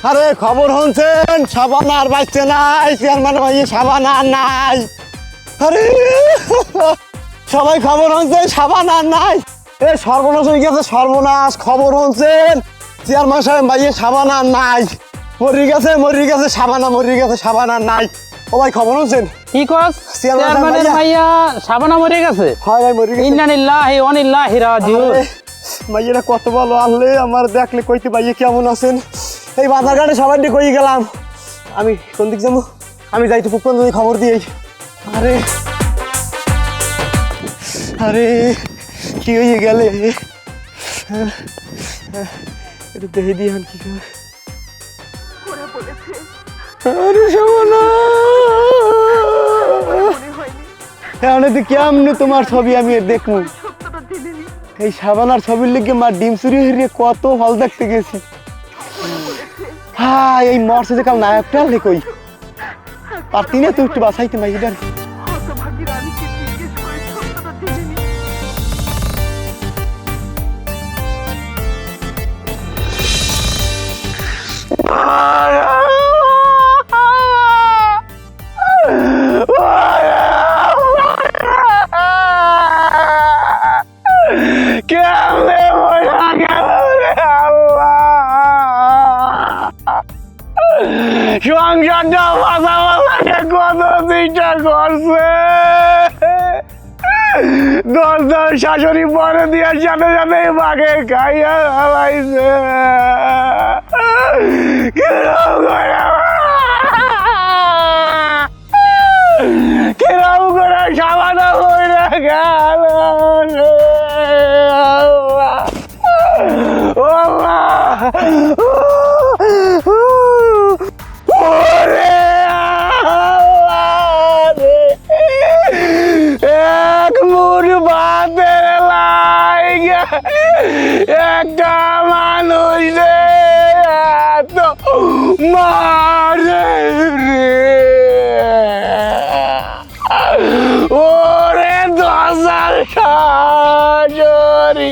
আরে খবর শুনছেন? সাবান আর বাঁচছে নাই, চেয়ারম্যান ভাই সাবান আর নাই। আরে সবাই খবর শুনছে, সাবান আর নাই। এ সর্বনাশ হয়ে গেছে, সর্বনাশ। খবর শুনছেন? চেয়ারম্যান সাহেব ভাই সাবান আর নাই, মরি গেছে সাবানা, মরি গেছে সাবান আর নাই। ও ভাই খবর শুনছেন? কি কস? চেয়ারম্যানের ভাইয়া সাবানা মরে গেছে? হয় ভাই মরি গেছে। ইন্না লিল্লাহি ওয়া ইন্না ইলাইহি রাজিউন। ভাইয়েরা কত ভালো, আনলে আমার দেখলে কইতে ভাইয়া কেমন আছেন? এই বাজার ঘাটে সবাই দিয়ে কই গেলাম, আমি কোন দিক যাবো? আমি যাইতে পুকুর যদি খবর দিই। আরে আরে কি হয়ে গেলে? এটা দেখে দিয়ে কি করে? আরে সাবানা, কেমনি তোমার ছবি আমি দেখবো? এই সাবানার ছবির লিগে মা ডিম চুরি হয়ে কত হল দেখতে গেছি। হ্যাঁ এই মরছে যে কাল নায়কটা হলে কই আর তিনে তো একটু বাঁচাইতে মাইটার। সংসারটা মাথা কত চিন্তা করছে, দশ শাশুড়ি পরে দেওয়ার সাথে সাথে মাকে খাইয়া হারাইছে। কিরম করে সাবানা হয়ে গেল এক মুঠ ভাতের লাইগা একটা মানুষ এত মারে রে। ওরে দশার শাশুড়ি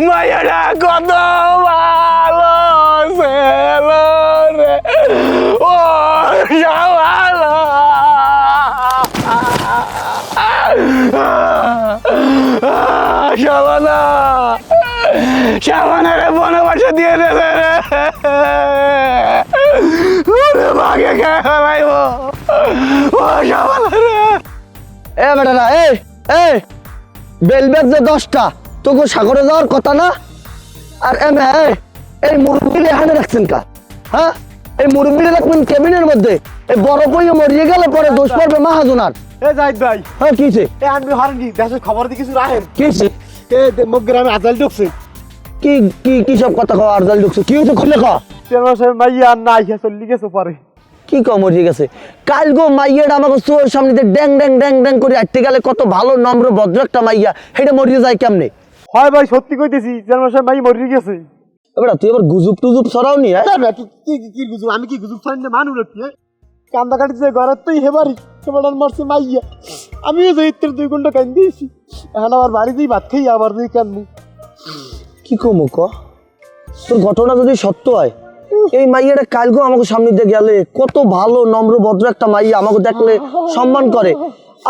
মায়েরা কত ভালো ছিল রে। ও শাবানা, শাবানা, শাবানারে বনবাসে দিয়ে দেবে রে। ওরে মাকে খেয়ে ফেলাইব। ও শাবানা রে। এ বেটারা, এই বেলবেগ যে 10টা, তোকে সাগরে যাওয়ার কথা না? আর এই মুরব্বীরে এখানে রাখছেন কা? হ্যাঁ, এই মুরব্বীরে রাখবেন কেবিনের মধ্যে। এই বড় কইয়ে মরিয়ে গেলে পরে দোষ পড়বে মাহাজনার। এ জাহিদ ভাই, হ্যাঁ কিছে? এ আনবি হারঙ্গি দেশের খবর দিয়ে কিছু রাখেন। কিছে? এ মুখ গ্রামে আজাল ঢুকছে। কি কি কি সব কথা কও? আরজাল ঢুকছে? কি হয়েছে খুলে কও। চেয়ারম্যান সাহেব মাইয়া আর নাই, চলে গেছে পরে। কি কও মরিয়ে গেছে? কাল গো মাইয়াটা আমাকে চোর সামনে দিয়ে ড্যাং ড্যাং ড্যাং ড্যাং করে আটতে গেলে কত ভালো নম্র ভদ্র একটা মাইয়া, সেটা মরিয়ে যায় কেমনে? হয় ভাই সত্যি কইতেছি, চেয়ারম্যান সাহেব মাই মরে গেছে। এবার তুই আবার গুজব টুজুব ছড়াও নি? কি গুজব? আমি কি গুজব ফাইন না মানুষ না? কান্দা কাটি যে ঘরের তুই হেবারি তোমার মরছে মাইয়া, আমিও যে 2 ঘন্টা কান দিয়েছি। এখন আবার বাড়ি দিয়ে ভাত খাই আবার দিয়ে কানবো। কি কমো ক? তোর ঘটনা যদি সত্য হয়, এই মাইয়াটা কালগো আমাকে সামনে দিয়ে গেলে কত ভালো নম্র ভদ্র একটা মাইয়া, আমাকে দেখলে সম্মান করে।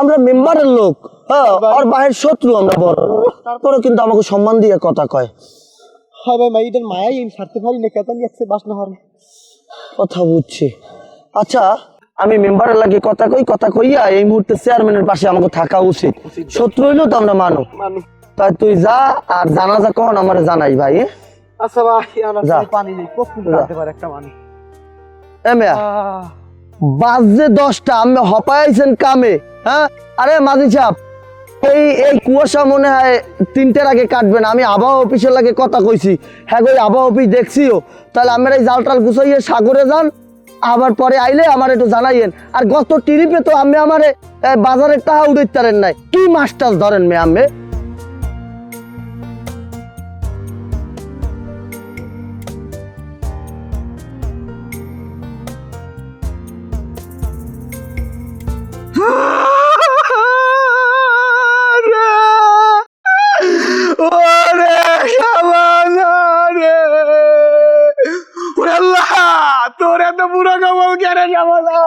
আমরা মেম্বারের লোক, হ্যাঁ, আর বাহির শত্রু আমরা বড়, তারপরে কিন্তু আমাকে সম্মান দিয়ে কথা কয়। হ্যাঁ ভাই, মাইটার মায়াই আমি ছাড়তে পারি না, কেতন যাচ্ছে বাস না হারে। কথা বুঝছি। আচ্ছা, আমি মেম্বারের লাগে কথা কইয়া এই মুহূর্তে চেয়ারম্যানের পাশে আমাকে থাকা উচিত। শত্রু হইলেও তো আমরা মানো। তাই তুই যা, আর জানাজা কখন আমার জানাই ভাই। আচ্ছা ভাই, পানি নেই, কখন জানতে পারে একটা পানি। বাজে 10টা, আমি হপাইছেন কামে। হ্যাঁ, আরে মাঝি চাপ, এই কুয়াশা মনে হয় 3টার আগে কাটবেন। আমি আবহাওয়া অফিসের লাগে কথা কইছি। হ্যাঁ গো, আবহাওয়া অফিস দেখছিও। তাহলে আমার এই জাল টাল গুছাইয়ে সাগরে যান, আবার পরে আইলে আমার একটু জানাইয়েন। আর গত ট্রিপে তো আমি আমার বাজারের টাকা উঠাইতে পারেন নাই। কি মাছ টাছ ধরেন মে আমি? সাবানা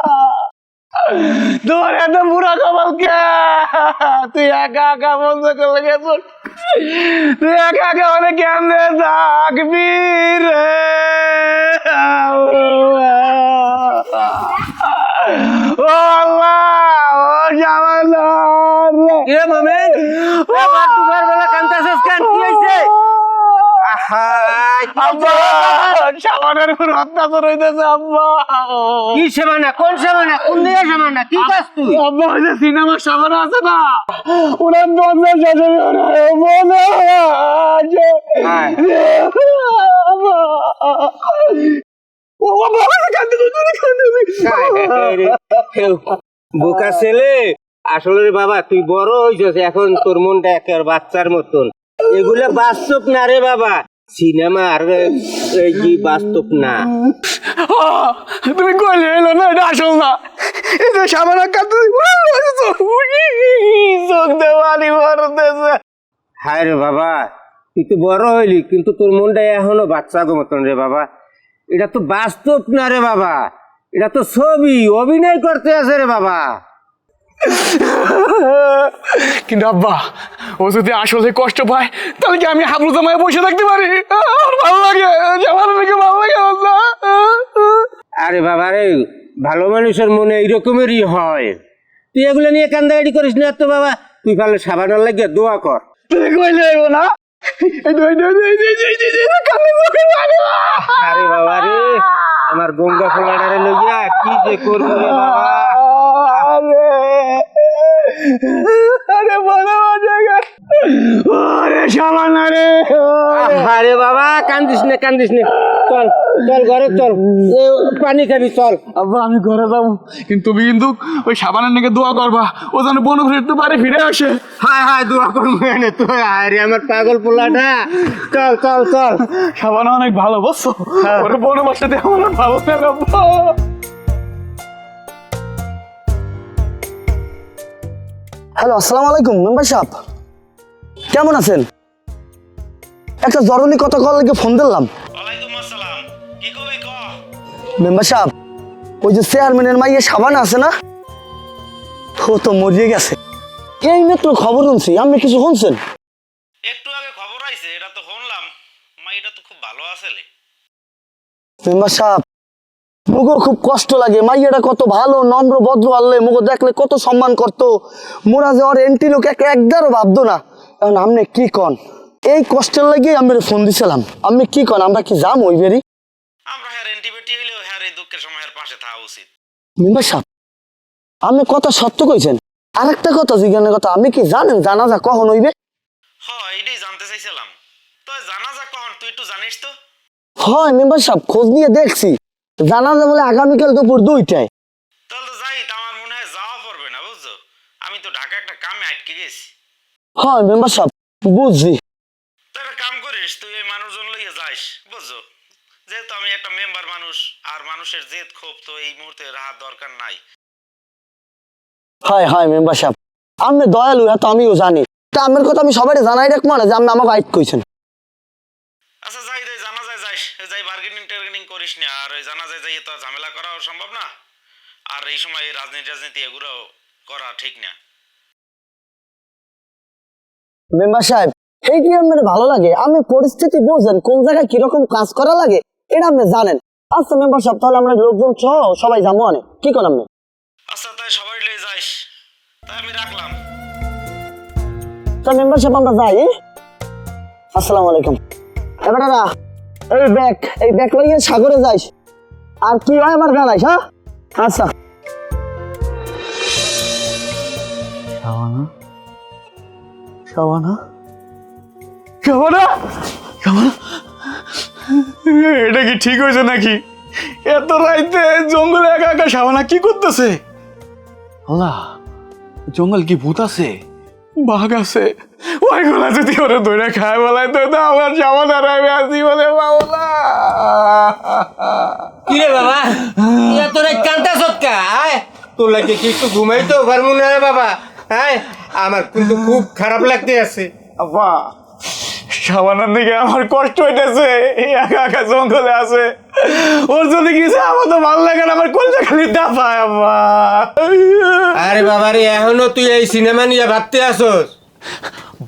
তোমার এত বুড়া কপাল কে? তুই একা একা বন্ধ করলে গেছ, তুই একা একা মানে কেমনে থাকবি রে? ও আল্লাহ, ও সাবানা কে মামেন আবার দুবার বেলা কান্তাছস কেন? কি হইছে? আব্বা, সাবানের উপর অত্যাচার হইতেছে আব্বা। কি সাবানা? কোন সাবানা? কোন নিয়ে সাবানা? কি কাজ তুই? আব্বা, ওই যে সিনেমার সাবানা আছে না, ওনার বন্ধ শাশুড়ি মনে আছে। বোকা ছেলে, আসলে রে বাবা তুই বড় হইছস, এখন তোর মনটা একের বাচ্চার মতন। এগুলা বাস্তব না রে বাবা, সিনেমা আর এই যে বাস্তব না। তুমি কইলে এলো না, এটা আসল না। এই যে সাবানা কাটতে চোখ দেওয়ানি ভরতেছে। হায় রে বাবা, তুই তো বড় হইলি কিন্তু তোর মনটা এখনো বাচ্চা গো মতন রে বাবা। এটা তো বাস্তব না রে বাবা, এটা তো ছবি, অভিনয় করতে আছে রে বাবা। কিন্তু আব্বা, ও যদি আসলে কষ্ট পায় তাহলে কি আমি হাবলু জামায় বসে থাকতে পারি? আমার ভালো লাগে, আমার মেয়েকে ভালো লাগে আল্লাহ। আরে বাবা রে, ভালো মানুষের মনে এইরকমেরই হয়। তুই এগুলো নিয়ে কান্দাকাটি করিস না তো বাবা, তুই ভালো সাবানার লাগিয়ে দোয়া কর। তুই কইলে এগো না, আরে বাবা রে, আমার গঙ্গা ফোলাটারে লইয়া কি যে করবো রে বাবা। আরে বলো জায়গা, আরে সাবানা রে। আরে বাবা কান্দিস না কান্দিস না, চল চল ঘরে চল, পানি খাবি চল। আব্বা, আমি ঘরে যাবো, কিন্তু তুমি কিন্তু ওই সাবানের নাকি দোয়া করবা, ও যেন বন ফিরতে পারে, ফিরে আসে। হায় হায় দোয়া করবো এনে তুই, আরে আমার পাগল পোলাটা, চল চল চল। সাবানা অনেক ভালো, বুঝছো? ওরা বনবাসে দিয়ে আমার ভালো লাগে আব্বা। হ্যালো, আসসালামু আলাইকুম মেম্বার সাহেব, কেমন আছেন? একটা জরুরি কথা কল লাগে ফোন দিলাম। মেম্বার সাহেব, ওই যে চেয়ারম্যানের মাইয়ে সাবানা আছে না, ও তো মরিয়ে গেছে। এই মাত্র খবর শুনছি, আপনি কিছু শুনছেন? একটু আগে খবর আইছে, এটা তো শুনলাম। মা, এটা তো খুব ভালো আসলে। মেম্বার সাহেব, মুগো খুব কষ্ট লাগে, মাইয়াটা কত ভালো, নম্র ভদ্র, আল্লে মুগো দেখলে কত সম্মান করতো। মোরা যে ওর এন্টি লোক একদারও ভাবতো না। এখন আপনি কি কন? এই কষ্টের লাগে আমি ফোন দিছিলাম, আপনি কি কন, আমরা কি যাম ওই বেরি? আমরা হ্যাঁ এন্টিবেটি হইলেও হ্যাঁ এই দুঃখের সময় এর পাশে থাকা উচিত। মেম্বার সাহেব, আপনি কথা সত্য কইছেন। আর একটা কথা জিজ্ঞানের কথা, আপনি কি জানেন জানাজা কখন হইবে? হ্যাঁ, এটাই জানতে চাইছিলাম। তো জানাজা কখন, তুই একটু জানিস তো? হয় মেম্বার সাহেব, খোঁজ নিয়ে দেখছি, জানাজা বলে আগামীকাল দুপুর 2টায়। তাহলে তো যাই, তা আমার মনে হয় যাওয়া পড়বে না, বুঝছো? আমি তো ঢাকা একটা কামে আটকে গেছি। হয় মেম্বার সাহেব, বুঝছি। তো একটা কাম করিস, তুই এই মানুষজন লইয়ে যাইস, বুঝছো? যেহেতু আমি একটা মেম্বার মানুষ, আর মানুষের জেদ ক্ষোভ তো এই মুহূর্তে রাহার দরকার নাই। হয় হয় মেম্বার সাহেব, আপনি দয়ালু, এত আমিও জানি। তা আমার কথা আমি সবাই জানাই রাখবো না যে আপনি আমাকে আইট কইছেন। আচ্ছা যাই, জানাজায় যাইস, যাই বার্গেনিং টার্গেনিং করিস না, আর ওই জানাজায় যাই তো আর ঝামেলা করাও সম্ভব না। আর এই সময় এই রাজনীতি এগুলো করা ঠিক না। মেম্বার সাহেব, এই কি আপনার ভালো লাগে? আপনি পরিস্থিতি বোঝেন, কোন জায়গায় কিরকম কাজ করা লাগে এটা আপনি জানেন। আচ্ছা মেম্বার সাহেব, তাহলে আমরা লোকজন সহ সবাই যাবো অনেক, কি করেন আপনি? আচ্ছা তাই সবাই লয়ে যাইস, তাই আমি রাখলাম। তা মেম্বার সাহেব আমরা যাই। আসসালামু আলাইকুম। এবার এই ব্যাগ লইয়ে সাগরে যাইস, আর কি হয় আমার জানাইস। হ্যাঁ আচ্ছা। সাবানা, সাবানা, সাবানা, সাবানা, এটা কি ঠিক হয়েছে নাকি? এত রাইতে জঙ্গলে একা একা সাবানা কি করতেছে? আল্লাহ, জঙ্গল কি ভূত আছে, বাঘ আছে? ওইগুলা যদি ওরা ধরে খায় বলাই তো আমার সাবানা রাইবে আসি বলে বাবলা। কি রে বাবা, এত রাত কান্তা সৎকা? তোর লাগে কি একটু ঘুমাইতো পারবো না রে বাবা? হ্যাঁ, আমার কিন্তু খুব খারাপ লাগতে আছে। আব্বা, সাবানার দিকে আমার কষ্ট হইতেছে, একা একা জঙ্গলে আছে, ওর যদি কিছু আমার তো ভালো লাগে না, আমার কলজা খালি দাপায় আব্বা। আরে বাবা রে, এখনো তুই এই সিনেমা নিয়ে ভাবতে আসোস?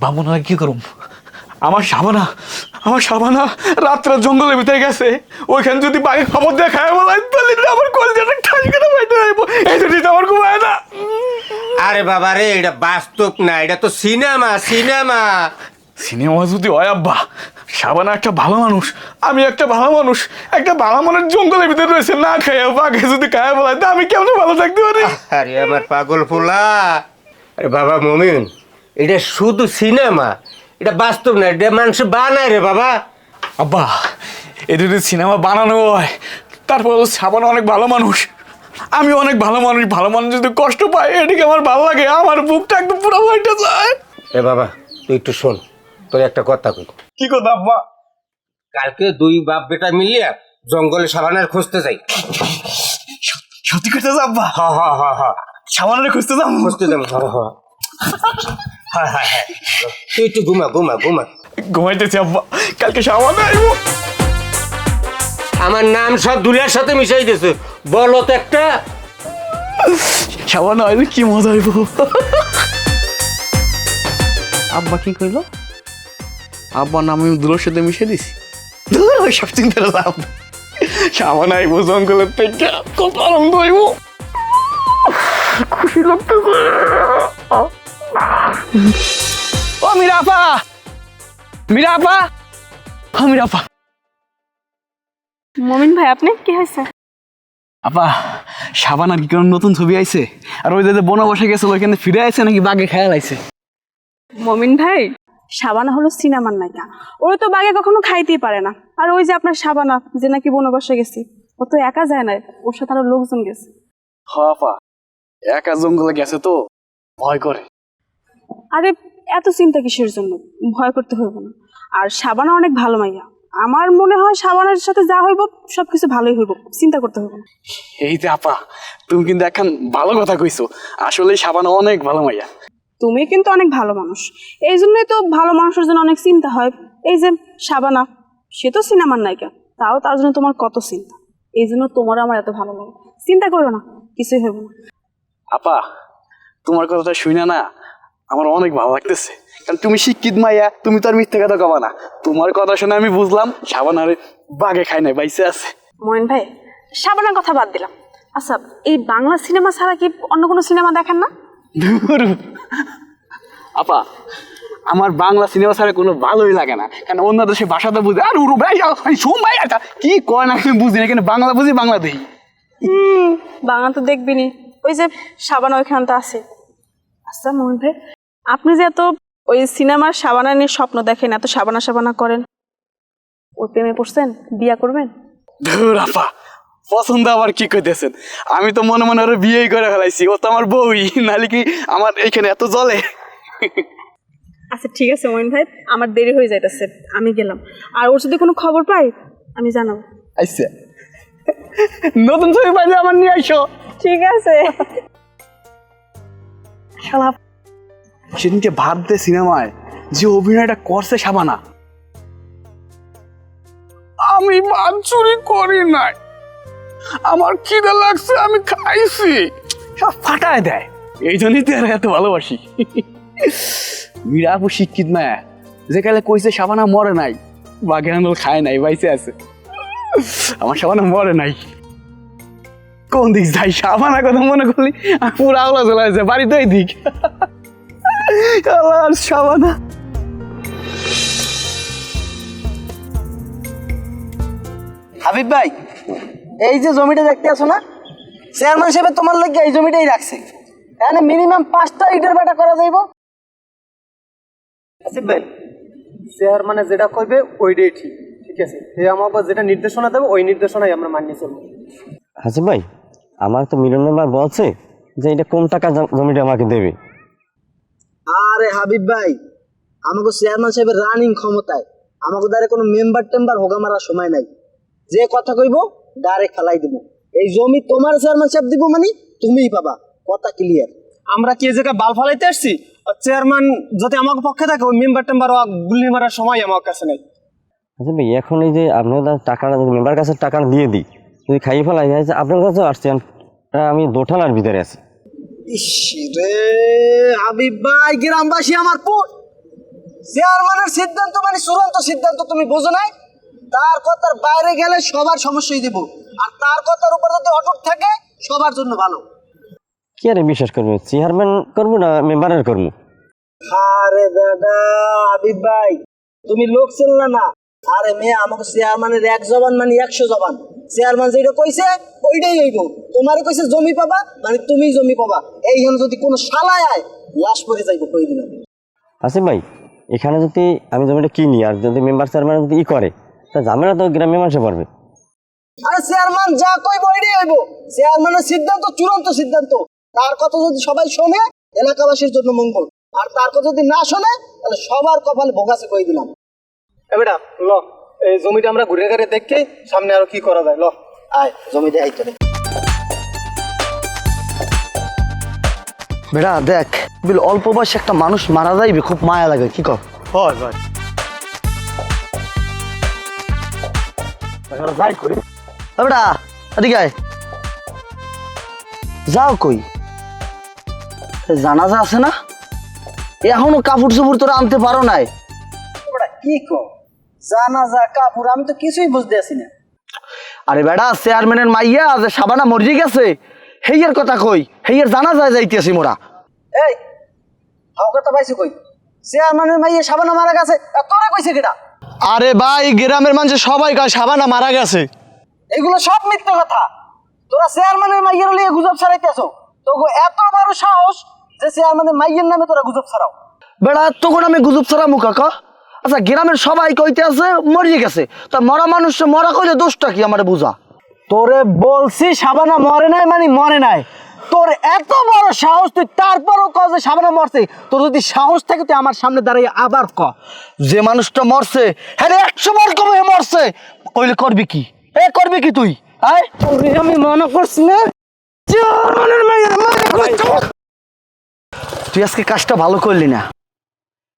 বামুন কি করুম, আমার সাবানা রাত্রে জঙ্গলের ভিতরে গেছে, ওইখানে যদি বাঘে খবর দিয়ে খায় বলাই তাহলে আমার কলজাটা ঠাস করে বাইতে যাইব, এই জন্য আমার ঘুমায় না। আরে বাবা রে, এটা বাস্তব না, এটা তো সিনেমা। সিনেমা যদি হয় আব্বা, সাবানা একটা ভালো মানুষ, আমি একটা ভালো মানুষ, একটা ভালো মানুষ জঙ্গলের ভিতরে রয়েছে, না খায় বাঘে যদি খায় বলাই তা আমি কেমন ভালো থাকতে পারি? আরে আমার পাগল ফুলা, আরে বাবা মমিন, এটা শুধু সিনেমা, এটা বাস্তব না, এটা মানুষ বানায় রে বাবা। আব্বা এটা যদি সিনেমা বানানো হয়, তারপর সাবানা অনেক ভালো মানুষ, আমি অনেক ভালো মানুষ যদি কষ্ট পাই এদিকে আমার ভালো লাগে, আমার বুকটা একদম পুরো হইতে যায়। এ বাবা তুই একটু শোন, তোর একটা কথা কই। কি কথা আব্বা? কালকে দুই বাপ বেটা মিলিয়ে জঙ্গলে সাবানার খুঁজতে যাই। সত্যি করতে যা আব্বা? হ্যাঁ সাবানারে খুঁজতে যাবো? খুঁজতে যাবো। হ্যাঁ তুই একটু ঘুমা। ঘুমাইতেছি আব্বা, কালকে সাবানা আইবো। আমার নাম সব দুলিয়ার সাথে মিশাই দিয়েছে, বলো তো একটা। সাবানা আইলে কি মজা হইব। আব্বা কি কইলো? আব্বার নাম আমি দুলোর সাথে মিশে দিছি। ধুর, ওই সব চিন্তা লাভ নাই। সাবানা আইবো জঙ্গলের থেকে, কত আনন্দ হইব, খুশি লাগতেছে। ও মিরাপা, মমিন ভাই, আপনি কি হয়েছে? আপা সাবানার কি কোনো নতুন ছবি আইছে? আর ওই যে বনবাসে গেছিল ওইখানে ফিরে আইছে নাকি বাঘে খেয়াল আইছে? মমিন ভাই, সাবানা হলো সিনেমার নায়িকা, ওরা তো বাঘে কখনো খাইতেই পারে না। আর ওই যে আপনার সাবানা যে নাকি বনবাসে গেছে, ও তো একা যায় না, ওর সাথে আরো লোকজন গেছে। হ আপা, একা জঙ্গলে গেছে তো ভয় করে। আরে এত চিন্তা কিসের জন্য? ভয় করতে হইব না। আর সাবানা অনেক ভালো মাইয়া, আমার মনে হয় সাবানার সাথে যা হইব সবকিছু ভালোই হইব, চিন্তা করতে হইব না। এই যে আপা, তুমি কিন্তু এখন ভালো কথা কইছো, আসলে সাবানা অনেক ভালো মাইয়া। তুমি কিন্তু অনেক ভালো মানুষ, এই জন্যই তো ভালো মানুষের জন্য অনেক চিন্তা হয়। এই যে সাবানা, সে তো সিনেমার নায়িকা, তাও তার জন্য তোমার কত চিন্তা, এই জন্য তোমার আমার এত ভালো লাগে। চিন্তা করো না, কিছুই হইব না। আপা তোমার কথাটা শুনে না আমার অনেক ভালো লাগতেছে, কারণ তুমি শিক্ষিত মাইয়া, তুমি তো আর মিথ্যে কথা কবা না। তোমার কথা শুনে আমি বুঝলাম সাবানারে বাঘে খায় নাই, বাইসে আছে। মইন ভাই, সাবানার কথা বাদ দিলাম। আচ্ছা, এই বাংলা সিনেমা ছাড়া কি অন্য কোনো সিনেমা দেখেন না? ধুর, আপা আমার বাংলা সিনেমা ছাড়া কোনো ভালোই লাগে না, কারণ অন্য দেশে ভাষাটা বুঝে। আর উরু ভাই শোন ভাই, আচ্ছা কি কয় না আমি বুঝি না, কেন বাংলা বুঝি, বাংলা দেখি। বাংলা তো দেখবিনি, ওই যে সাবানা ওইখান তো আছে। আচ্ছা মইন ভাই, আপনি যে এত ওই সিনেমার সাবানা নিয়ে স্বপ্ন দেখেন, এত সাবানা করেন, ওর প্রেমে পড়ছেন, বিয়া করবেন? ধুর আপা, পছন্দ আবার কি কইতেছেন? আমি তো মনে মনে ওর বিয়েই করে ফেলাইছি, ও তো আমার বউই, নাহলে কি আমার এইখানে এত জ্বলে? আচ্ছা ঠিক আছে মইন ভাই, আমার দেরি হয়ে যাইতেছে, আমি গেলাম। আর ওর যদি কোনো খবর পাই আমি জানাবো। আচ্ছা, নতুন ছবি পাইলে আমার নিয়ে আইসো। ঠিক আছে। শালা সেদিনকে ভারতে সিনেমায় যে অভিনয়টা করছে সাবানা, আমি ভাত চুরি করি নাই, আমার খিদে লাগছে, আমি খাইছি। সব ফাটায় দেয়, এই জন্যই তো এত ভালোবাসি। মিরাপু শিক্ষিত মায়া, যে কালে কইছে সাবানা মরে নাই, বাঘের আন্দোল খায় নাই, বাইসে আছে। আমার সাবানা মরে নাই। কোন দিক যাই, সাবানা কথা মনে করলি পুরো আওলা চলে আছে, বাড়ি তো এই দিক। সাবানা হাবিব ভাই, এই যে জমিটা দেখতে আছো না, চেয়ারম্যান সাহেব তোমার লাগে এই জমিটাই রাখছে, এখানে মিনিমাম 5টা ইটের বাটা করা যাইব। আসিফ ভাই, চেয়ারম্যানে যেটা কইবে ওইটাই ঠিক, ঠিক আছে? সে আমাকে যেটা নির্দেশনা দেবে ওই নির্দেশনাই আমরা মানিয়ে চলবো। হাসিফ ভাই, আমার তো মিলন মেম্বার বলছে যে এটা কম টাকা জমিটা আমাকে দেবে। আরে হাবিব ভাই, আমাকে চেয়ারম্যান সাহেবের রানিং ক্ষমতায়, আমাকে দ্বারা কোনো মেম্বার টেম্বার হোগা মারার সময় নাই, যে কথা কইব ডাইরেক্ট ফেলাই দিব। এই জমি তোমার চেয়ারম্যান সাহেব দিব, মানে তুমিই পাবা, কথা ক্লিয়ার। আমরা কি এই জায়গায় বাল ফালাইতে আসছি? চেয়ারম্যান যদি আমার পক্ষে থাকে ওই মেম্বার টেম্বার গুলি মারার সময় আমার কাছে নেই। আচ্ছা ভাই এখন এই যে আপনার টাকাটা যদি মেম্বার কাছে টাকাটা দিয়ে দিই, যদি খাইয়ে ফেলাই যায়, আপনার কাছেও আসছি আমি দোটালার ভিতরে আছি। ইস রে হাবিব ভাই, গ্রামবাসী আমার পুত, চেয়ারম্যানের সিদ্ধান্ত মানে চূড়ান্ত সিদ্ধান্ত, তুমি বোঝো নাই? তার কথার বাইরে গেলে সবার সমস্যাই দেব, আর তার কথার উপর যদি অটুট থাকে সবার জন্য ভালো। কি আরে বিশ্বাস করবো, চেয়ারম্যান করবো না মেম্বারের করবো? আরে দাদা হাবিব ভাই, তুমি লোক চেনলা না? আরে মেয়ে, আমাকে চেয়ারম্যানের 1 জবান মানে 100 জবান। চেয়ারম্যান যেটা কইছে ওইটাই হইব। তোমারে কইছে জমি পাবা মানে তুমি জমি পাবা। এই জন্য যদি কোনো শালায় আয়, লাশ পরে যাইব কই দিন। আসিফ ভাই, এখানে যদি আমি জমিটা কিনি আর যদি মেম্বার চেয়ারম্যান যদি করে, তা ঝামেলা তো গ্রামের মানুষে পড়বে। আরে চেয়ারম্যান যা কইব ওইটাই হইব। চেয়ারম্যানের সিদ্ধান্ত চূড়ান্ত সিদ্ধান্ত। তার কথা যদি সবাই শোনে, এলাকাবাসীর জন্য মঙ্গল। আর তার কথা যদি না শোনে, তাহলে সবার কপালে ভোগাছে কই দিলাম। বেটা ল, এই জমিটা আমরা ঘুরে ঘুরে দেখি সামনে আরো কি করা যায়। ল আয়, জমি দেখাই তোরে। বেটা দেখ, বিল অল্প বয়সে একটা মানুষ মারা যাইবে, খুব মায়া লাগে, কি কর? হয় ভাই, যাই করি। বেটা এদিকে আয়। যাও কই? জানাজা আছে না? এখনো কাপড় চোপড় তোরা আনতে পারো নাই? কি কো জানাজা কাপড়, আমি তো কিছুই বুঝতে আসি না। আরে বেটা, চেয়ারম্যানের মাইয়া যে সাবানা মরে গেছে, হেইয়ের কথা কই, হেইয়ের জানাজায় যাইতেছি মোরা। এই হাও কথা পাইছো কই? চেয়ারম্যানের মাইয়া সাবানা মারা গেছে, তোরা কইছে কেডা? আরে ভাই, গ্রামের মানুষ সবাই কয় সাবানা মারা গেছে। এগুলো সব মিথ্যা কথা। তোরা চেয়ারম্যানের মাইয়ের লিয়ে গুজব ছড়াইতেছো। তোগো এত বড় সাহস যে চেয়ারম্যানের মাইয়ের নামে তোরা গুজব ছড়াও? বেড়া, তখন আমি গুজব ছড়ামু কাকা? আচ্ছা, গ্রামের সবাই কইতে আছে মরিয়ে গেছে, তা মরা মানুষ মরা কইলে দোষটা কি আমারে বুঝা? তোরে বলছি সাবানা মরে নাই মানে মরে নাই। তোর এত বড় সাহস, তুই তারপরও ক যে সাবানা মরছে। তোর যদি সাহস থাকে তুই আমার সামনে দাঁড়িয়ে আবার ক যে মানুষটা মরছে, হ্যাঁ 100 বার কবে মরছে, কইলে করবি কি? করবি কি তুই? আমি মনে করছি না তুই আজকে কাজটা ভালো করলি না।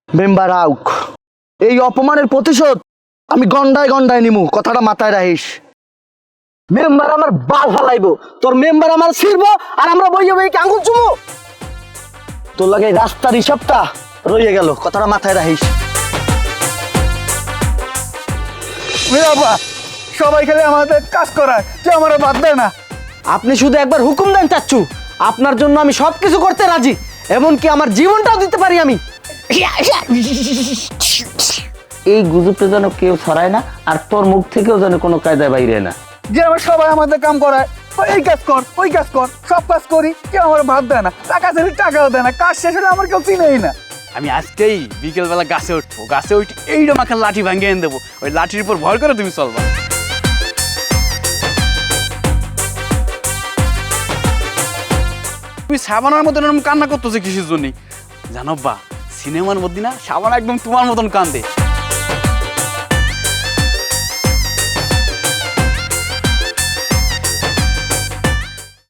মেম্বার আউক, এই অপমানের প্রতিশোধ আমি গন্ডায় গন্ডায় নিমু, কথাটা মাথায় রাখিস। মেম্বার আমার বাল ফালাইব, তোর মেম্বার আমার ছিড়বো, আর আমরা বইয়ে বই আঙুল চুমু। তোর লাগে রাস্তার হিসাবটা রয়ে গেল, কথাটা মাথায় রাখিস। সবাই খেলে আমাদের কাজ করায়, কেউ আমার বাদ দেয় না। আপনি শুধু একবার হুকুম দেন চাচ্ছু, আপনার জন্য আমি সবকিছু করতে রাজি, এমনকি আমার জীবনটাও দিতে পারি আমি। এই গুজবটা যেন কেউ ছড়ায় না, আর তোর মুখ থেকেও যেন কোনো কায়দায় বাইরে না। গ্রামের সবাই আমাদের কাম করায়, এই কাজ কর ওই কাজ কর, সব কাজ করি, কেউ আমার ভাত দেয় না, টাকা চাইলে টাকাও দেয় না, কাজ শেষ হলে আমার কেউ চিনেই না। আমি আজকেই বিকেলবেলা গাছে উঠবো, গাছে উঠে এইরকম একটা লাঠি ভাঙিয়ে এনে দেবো, ওই লাঠির উপর ভর করে তুমি চলবা। তুমি সাবানার মতন এরকম কান্না করতেছো কিসের জন্য জানো বা? সিনেমার মধ্যে না সাবানা একদম তোমার মতন কান্দে।